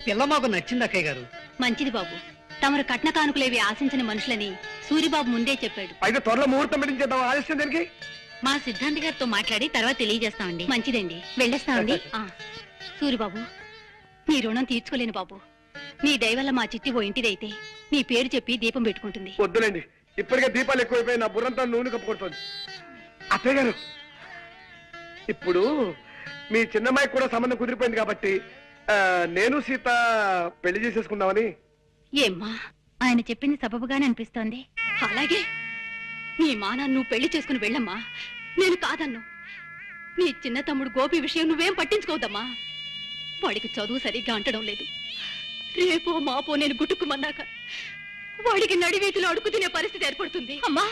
పిల్ల మాకు నచ్చింది అక్కయ్య గారు. మంచిది బాబు. తమరు కట్న కానుకలేవి ఆశించిన మనుషులని సూరిబాబు ముందే చెప్పాడు. అయితే త్వరలో ముహూర్తం పెట్టించేద్దాం. ఆలస్యం దానికి మా సిద్ధాంతి గారితో మాట్లాడి తర్వాత తెలియజేస్తామండి. మంచిదండి, వెళ్ళేస్తామండి. సూరిబాబు, నీ రుణం తీర్చుకోలేను బాబు. నీ దయవల్ల మా చిట్టి ఓ ఇంటిదైతే నీ పేరు చెప్పి దీపం పెట్టుకుంటుంది. వద్దులేండి, ఇప్పటికే దీపాలు ఎక్కువైపోయి నా బుర్రంతా నూనె కప్పుకొడుతుంది. అత్తయ్య గారు, ఇప్పుడు మీ చిన్నమ్మాయికి కూడా సంబంధం కుదిరిపోయింది కాబట్టి నేను సీత పెళ్లి చేసేసుకుందామని. ఏమ్మా, ఆయన చెప్పింది సబబుగానే అనిపిస్తోంది. అలాగే నీ మానాన్ని నువ్వు పెళ్లి చేసుకుని వెళ్ళమ్మా, నేను కాదన్ను. నీ చిన్న తమ్ముడు గోపి విషయం నువ్వేం పట్టించుకోవద్దమ్మా. వాడికి చదువు సరిగ్గా అంటడం లేదు. రేపో మాపో నేను గుట్టుకుమన్నాక వాడికి నడివీధిలో అడుగు తినే పరిస్థితి ఏర్పడుతుంది. అమ్మా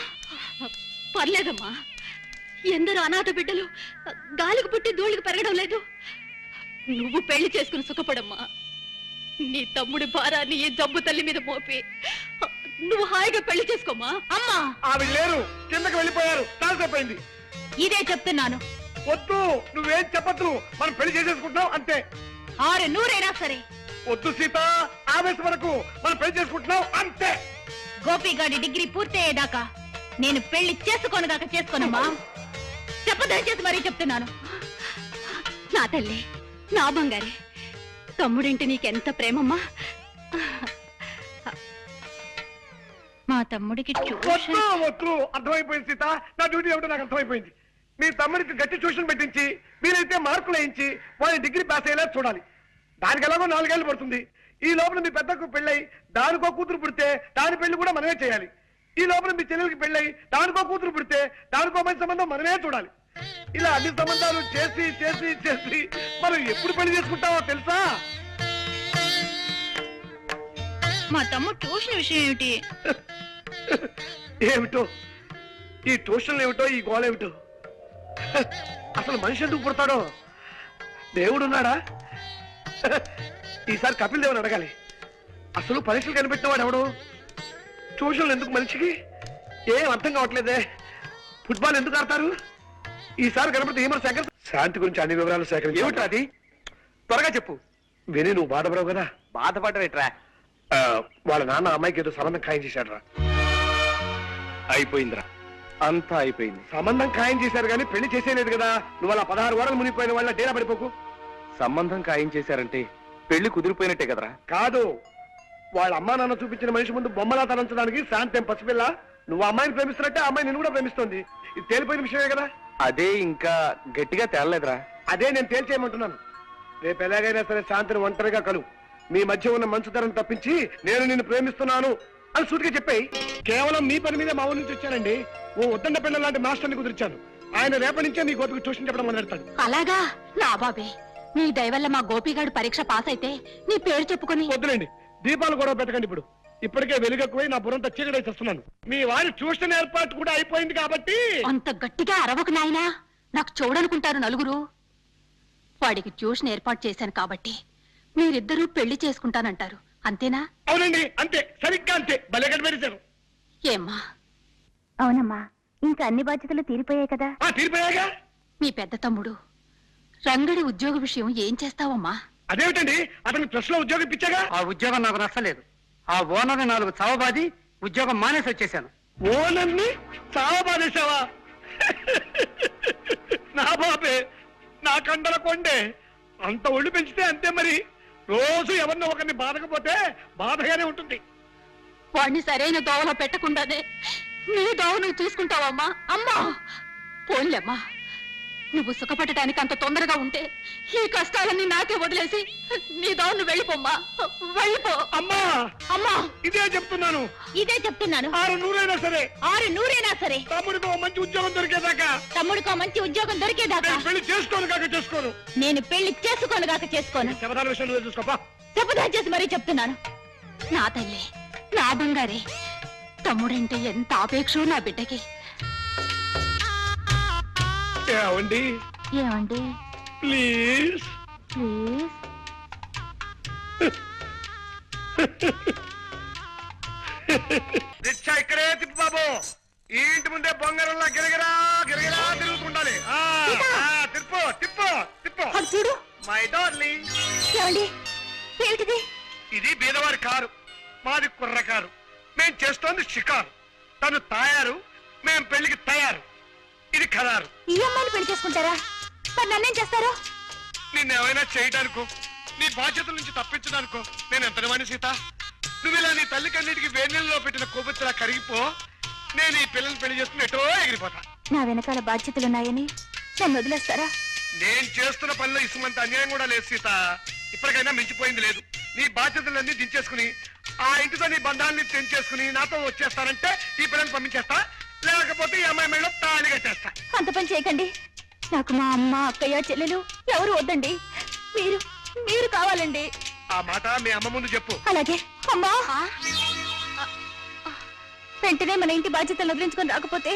పర్లేదమ్మా, ఎందరో అనాథ బిడ్డలు గాలికి పుట్టి ధూళికి పెరగడం లేదు. నువ్వు పెళ్లి చేసుకుని సుఖపడమ్మా. నీ తమ్ముడి భారాన్ని ఈ జబ్బు తల్లి మీద మోపి నువ్వు హాయిగా పెళ్లి చేసుకోమా. అమ్మా, ఆవిడ లేరు, కిందకి వెళ్ళిపోయారు. తాల్సైపోయింది. ఇదే చెప్తున్నాను. వద్దు, నువ్వేం చెప్పద్దు. మనం పెళ్లి చేసేసుకుంటున్నాం అంతే. 600 సరే. వద్దు సీత, ఆవేశం వరకు మనం పెళ్లి చేసుకుంటున్నాం అంతే. గోపిగాడి డిగ్రీ పూర్తయ్యేదాకా నేను పెళ్లి చేసుకోనుగాక చేసుకోనమ్మా. చెప్పదయచేసి మరీ చెప్తున్నాను. నా తల్లి, నా బంగారే, తమ్ముడింటి నీకెంత ప్రేమమ్మా. మా తమ్ముడికి వద్దు వద్దు, అర్థమైపోయింది సీత. నా డ్యూటీ ఏమిటో నాకు అర్థమైపోయింది. మీ తమ్ముడికి గట్టి ట్యూషన్ పెట్టించి మీరైతే మార్కులు వేయించి వాళ్ళని డిగ్రీ పాస్ అయ్యేలా చూడాలి. దానికి ఎలాగో 4 ఏళ్ళు పడుతుంది. ఈ లోపల మీ పెద్దకు పెళ్ళై దానికో కూతురు పుడితే దాని పెళ్లి కూడా మనమే చేయాలి. ఈ లోపల మీ చెల్లెలకి పెళ్ళై దానికో కూతురు పుడితే దానికో మంచి సంబంధం మనమే చూడాలి. ఇలా అన్ని సంబంధాలు చేసి చేసి చేసి మనం ఎప్పుడు పెళ్లి చేసుకుంటామో తెలుసా? మా తమ్ముడు ట్యూషన్ విషయం ఏమిటి? ఏమిటో ఈ ట్యూషన్లు ఏమిటో, ఈ గోళ ఏమిటో. అసలు మనిషి ఎందుకు పుడతాడో? దేవుడున్నాడా? ఈసారి కపిల్ దేవుని అడగాలి. అసలు పరీక్షలు కనిపెట్టిన వాడు ఎవడు? ట్యూషన్లు ఎందుకు మనిషికి? ఏం అర్థం కావట్లేదే. ఫుట్బాల్ ఎందుకు ఆడతారు? ఈసారి కనపడితే ఏమో సేకరణ. శాంతి గురించి అన్ని వివరాలు సేకరించి. ఏమిట్రా అది? త్వరగా చెప్పు. విని నువ్వు బాధపడవు కదా. బాధపడరేట్రా? వాళ్ళ నాన్న అమ్మాయికి ఏదో సంబంధం ఖాయం చేశాడు రా. అయిపోయిందిరా, అంతా అయిపోయింది. సంబంధం ఖాయం చేశారు కానీ పెళ్లి చేసేలేదు కదా. నువ్వు అలా 16 వారాలు మునిగిపోయిన వాళ్ళ డేరా పడిపోకు. సంబంధం ఖాయం చేశారంటే పెళ్లి కుదిరిపోయినట్టే కదరా? కాదు, వాళ్ళ అమ్మా నాన్న చూపించిన మనిషి ముందు బొమ్మలా తలంచడానికి శాంతి ఏం పసిపిల్ల. నువ్వు అమ్మాయిని ప్రేమిస్తున్నట్టే అమ్మాయి నిన్ను కూడా ప్రేమిస్తుంది. ఇది తేలిపోయిన విషయమే కదా. అదే ఇంకా గట్టిగా తేలలేదురా. అదే నేను తేల్చేయమంటున్నాను. రేపు ఎలాగైనా సరే శాంతిని ఒంటరిగా కలువు. మీ మధ్య ఉన్న మంచుతనం తప్పించి నేను నిన్ను ప్రేమిస్తున్నాను అని సూటిగా చెప్పాయి. కేవలం మీ పని మీద మా ఊరి నుంచి వచ్చానండి. ఓ ఉద్దండ పిల్లల లాంటి మాస్టర్ని కుదిర్చాను. ఆయన రేపటి నుంచే నీ గోపికి ట్యూషన్ చెప్పడం మొదలెడతాడు. అలాగా? నా బాబే, నీ దయవల్ల మా గోపిగాడు పరీక్ష పాస్ అయితే నీ పేరు చెప్పుకొని. వద్దులేండి, దీపాలు గొడవ పెట్టకండి. ఇప్పుడు ఇప్పటికే వెలుగెక్కువై నా బుర్రంతా చీకటి చేస్తున్నాను. మీ వారి ట్యూషన్ ఏర్పాటు కూడా అయిపోయింది కాబట్టి. అంత గట్టిగా అరవకు నాయనా, నాకు చూడనుకుంటారు నలుగురు. వాడికి ట్యూషన్ ఏర్పాటు చేశాను కాబట్టి మీరిద్దరూ పెళ్లి చేసుకుంటానంటారు, అంతేనా? అవునండి, అంతే, సరిగ్గా అంతే. భలే కనిపెట్టారు. ఏమ్మా? అవునమ్మా, ఇంకా అన్ని బాధ్యతలు తీరిపోయాయి కదా. తీరిపోయాగా. మీ పెద్ద తమ్ముడు రంగడి ఉద్యోగ విషయం ఏం చేస్తావమ్మా? అదేమిటండి, అతనికి ప్రెస్ లో ఉద్యోగం ఇప్పించాగా. ఆ ఉద్యోగం నాకు నచ్చలేదు. ఆ ఓనర్ని 4 చవబాది ఉద్యోగం మానేసి వచ్చేసాను. ఓనర్ని చావబాదేశావా? నా బాబే, నా కండల కొండే. అంత ఒళ్ళు పెంచితే అంతే మరి. రోజు ఎవరినో ఒకరిని బాధకపోతే బాధగానే ఉంటుంది. వాడిని సరైన దోవలో పెట్టకుండానే నీ దోవ నువ్వు చూసుకుంటావమ్మా. అమ్మా పోన్లేమ్మా, నువ్వు సుఖపడటానికి అంత తొందరగా ఉంటే ఈ కష్టాలన్నీ నాకే వదిలేసి నీ దోవ నువ్వు వెళ్ళిపోమ్మా, వెళ్ళిపో. అమ్మా అమ్మా, ఇదే చెప్తున్నాను. ఇదే చెప్తున్నాను. 600 సరే, 600 సరే. తమ్ముడికి ఓ మంచి ఉద్యోగం దొరికేదాకా. తమ్ముడికో మంచి ఉద్యోగం దొరికేదాకా పెళ్లి చేసుకోను కాక చేసుకోను. నేను పెళ్లి చేసుకోనుగాక చేసుకోను. శబదాల విషయంలో చూసుకోపా. శపథం చేసి మరీ చెప్తున్నాను. నా తల్లి, నా బంగారే, తమ్ముడంటే ఎంత ఆపేక్షో నా బిడ్డకి. ఏమండి? ఏమండి? Please please. రిక్షా ఇక్కడే తిప్పు బాబు. ఈ ఇంటి ముందే బొంగరంలా గిరగిరా గిరగిరా తిరుగుతుండాలి. తిప్పు తిప్పు తిప్పు. చూడు మై డార్లింగ్. ఏమండి, ఏమిటిది? ఇది బీదవారి కారు, మాది కుర్ర కారు. మేం చేస్తోంది షికారు. తను తాయారు, మేం పెళ్లికి తయారు. ఇది ఖరారు. ఈ అమ్మాయిని పెళ్లి చేసుకుంటారా? మరి నన్నేం చేస్తారు? నిన్నేమైనా చేయడానికో, నీ బాధ్యతల నుంచి తప్పించడానికో నేను ఎంతనివాణి సీత. నువ్వు ఇలా నీ తల్లి కన్నిటికి వేణీళ్ళలో పెట్టిన కొవ్వొత్తిలా కరిగిపో. నేను ఈ పిల్లల్ని పెళ్లి చేసుకుని ఎటో ఎగిరిపోతా. నా వెనకాల బాధ్యతలున్నాయని నన్ను వదిలేస్తారా? నేను చేస్తున్న పనిలో ఇసుమంత అన్యాయం కూడా లేదు సీత. ఇప్పటికైనా మించిపోయింది లేదు. నీ బాధ్యతలన్నీ దించేసుకుని ఆ ఇంటితో నీ బంధాన్ని తెంచేసుకుని నాతో వచ్చేస్తానంటే ఈ పిల్లల్ని పంపించేస్తా, లేకపోతే ఈ అమ్మాయి మెడలో తాళి కట్టేస్తా. అంత పని చేయకండి. నాకు మా అమ్మ, అక్కయ్య, చెల్లెలు ఎవరు వద్దండి. మీరు మీరు కావాలండి. ఆ మాట మీ అమ్మ ముందు చెప్పు. అలాగే. అమ్మా, వెంటనే మన ఇంటి బాధ్యతలు వదిలించుకొని రాకపోతే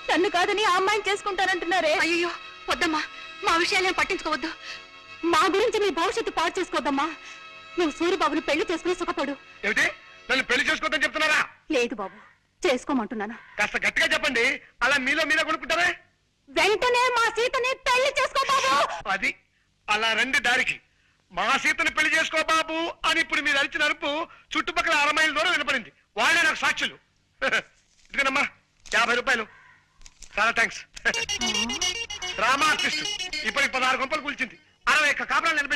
నన్ను కాదని ఆ అమ్మాయిని చేసుకుంటానంటున్నారే. అయ్యో వద్దమ్మా, మా విషయాలేం పట్టించుకోవద్దు. మా గురించి మీ భవిష్యత్తు పాడు చేసుకోవద్దమ్మా. నువ్వు సూరిబాబుని పెళ్లి చేసుకుని సుఖపడు. ఏమిటి, నన్ను పెళ్లి చేసుకోవద్దని చెప్తున్నారా? లేదు బాబు, చేసుకోమంటున్నాను. కాస్త గట్టిగా చెప్పండి. అలా మీలో మీరే కొనుక్కుంటారా? వెంటనే మా సీతని పెళ్లి చేసుకో బాబు. అది అలా రండి దారికి. మా సీతను పెళ్లి చేసుకో బాబు అని ఇప్పుడు మీరు అరిచిన అరుపు చుట్టుపక్కల 6 మైళ్ళ దూరం వినపడింది. వాళ్ళే నాకు సాక్షులు. ఇదిగోనమ్మా 50 రూపాయలు. చాలా థ్యాంక్స్. డ్రామా ఆర్టిస్ట్ ఇప్పటికి 16 గంపలు కూల్చింది. 60 కాపురాలు నిలబెట్టి